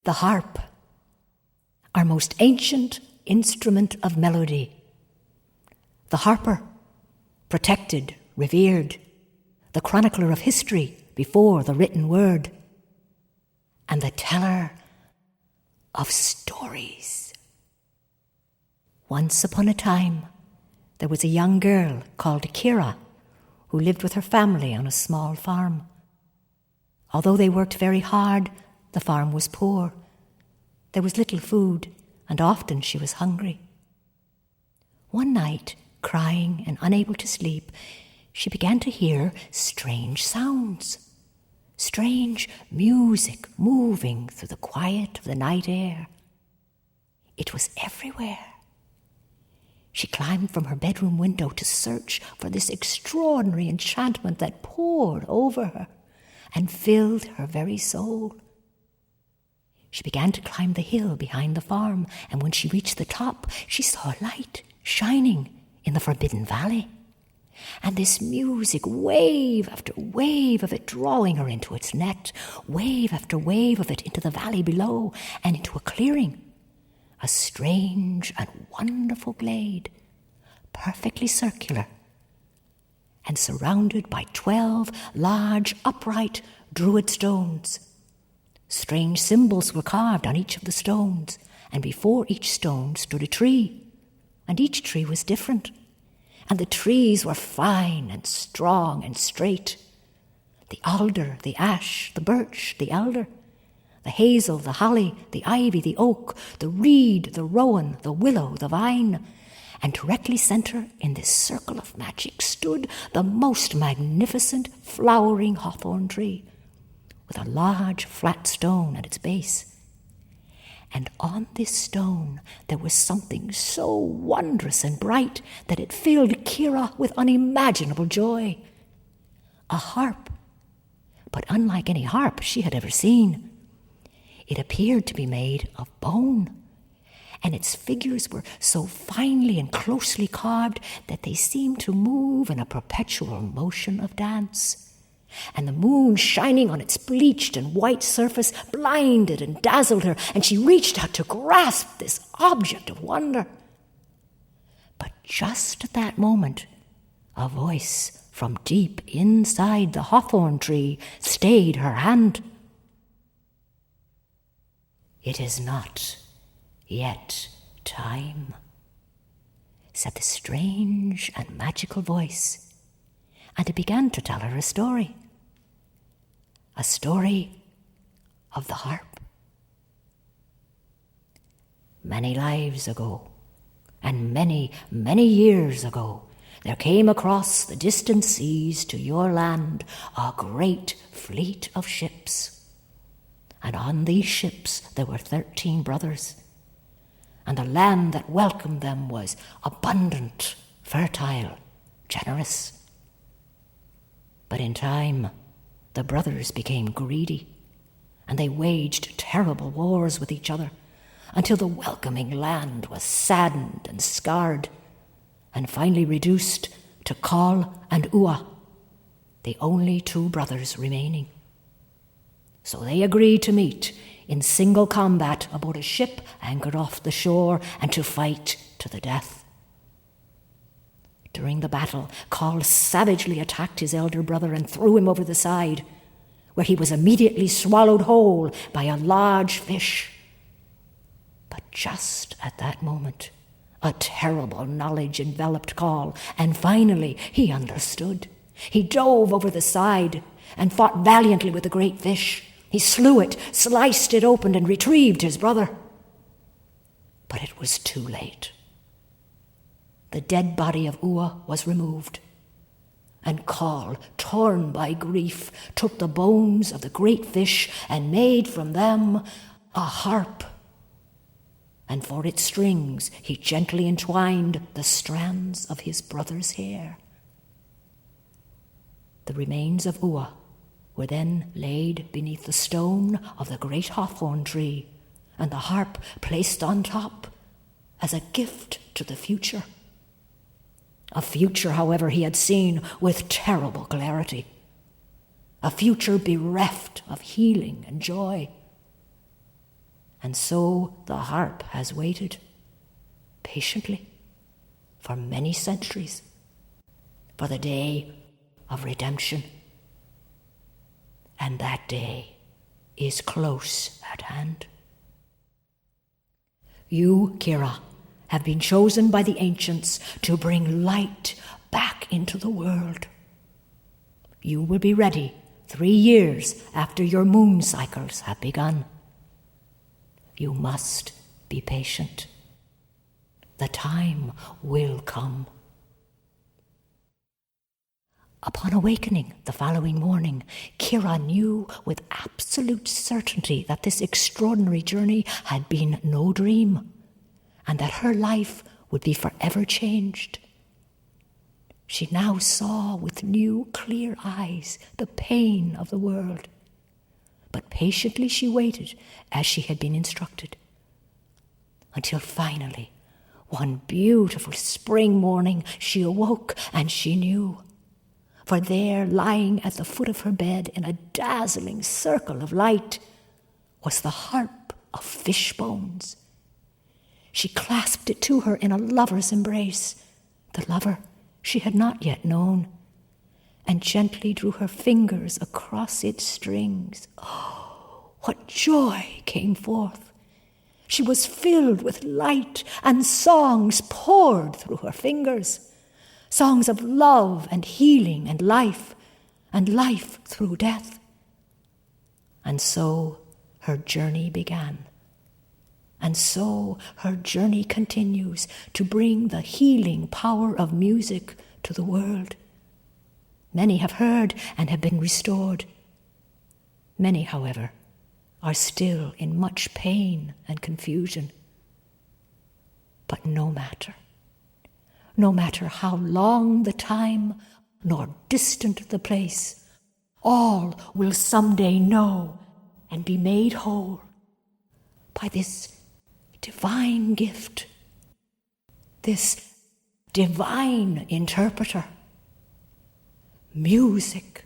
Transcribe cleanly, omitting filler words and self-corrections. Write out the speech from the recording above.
The harp, our most ancient instrument of melody. The harper, protected, revered, the chronicler of history before the written word, and the teller of stories. Once upon a time, there was a young girl called Kira who lived with her family on a small farm. Although they worked very hard, the farm was poor. There was little food, and often she was hungry. One night, crying and unable to sleep, she began to hear strange sounds, strange music moving through the quiet of the night air. It was everywhere. She climbed from her bedroom window to search for this extraordinary enchantment that poured over her and filled her very soul. She began to climb the hill behind the farm, and when she reached the top, she saw a light shining in the forbidden valley. And this music, wave after wave of it, drawing her into its net, wave after wave of it into the valley below and into a clearing, a strange and wonderful glade, perfectly circular, and surrounded by 12 large, upright druid stones. Strange symbols were carved on each of the stones, and before each stone stood a tree, and each tree was different, and the trees were fine and strong and straight. The alder, the ash, the birch, the elder, the hazel, the holly, the ivy, the oak, the reed, the rowan, the willow, the vine. And directly center in this circle of magic stood the most magnificent flowering hawthorn tree, with a large flat stone at its base. And on this stone there was something so wondrous and bright that it filled Kira with unimaginable joy. A harp, but unlike any harp she had ever seen. It appeared to be made of bone, and its figures were so finely and closely carved that they seemed to move in a perpetual motion of dance. And the moon shining on its bleached and white surface blinded and dazzled her, and she reached out to grasp this object of wonder. But just at that moment, a voice from deep inside the hawthorn tree stayed her hand. "It is not yet time," said the strange and magical voice, and it began to tell her a story of the harp. Many lives ago, and many, many years ago, there came across the distant seas to your land a great fleet of ships. And on these ships there were 13 brothers, and the land that welcomed them was abundant, fertile, generous. But in time, the brothers became greedy, and they waged terrible wars with each other until the welcoming land was saddened and scarred, and finally reduced to Kal and Ua, the only 2 brothers remaining. So they agreed to meet in single combat aboard a ship anchored off the shore and to fight to the death. During the battle, Kal savagely attacked his elder brother and threw him over the side, where he was immediately swallowed whole by a large fish. But just at that moment, a terrible knowledge enveloped Kal, and finally he understood. He dove over the side and fought valiantly with the great fish. He slew it, sliced it open, and retrieved his brother. But it was too late. The dead body of Ua was removed, and Kal, torn by grief, took the bones of the great fish and made from them a harp. And for its strings he gently entwined the strands of his brother's hair. The remains of Ua were then laid beneath the stone of the great hawthorn tree, and the harp placed on top as a gift to the future. A future, however, he had seen with terrible clarity. A future bereft of healing and joy. And so the harp has waited patiently for many centuries for the day of redemption. And that day is close at hand. You, Kira, have been chosen by the ancients to bring light back into the world. You will be ready 3 years after your moon cycles have begun. You must be patient. The time will come. Upon awakening the following morning, Kira knew with absolute certainty that this extraordinary journey had been no dream, and that her life would be forever changed. She now saw with new, clear eyes the pain of the world. But patiently she waited as she had been instructed, until finally, one beautiful spring morning, she awoke and she knew. For there, lying at the foot of her bed in a dazzling circle of light, was the harp of fish bones. She clasped it to her in a lover's embrace, the lover she had not yet known, and gently drew her fingers across its strings. Oh, what joy came forth! She was filled with light, and songs poured through her fingers. Songs of love and healing and life through death. And so her journey began. And so her journey continues to bring the healing power of music to the world. Many have heard and have been restored. Many, however, are still in much pain and confusion. But no matter how long the time, nor distant the place, all will someday know and be made whole by this divine gift, this divine interpreter, music.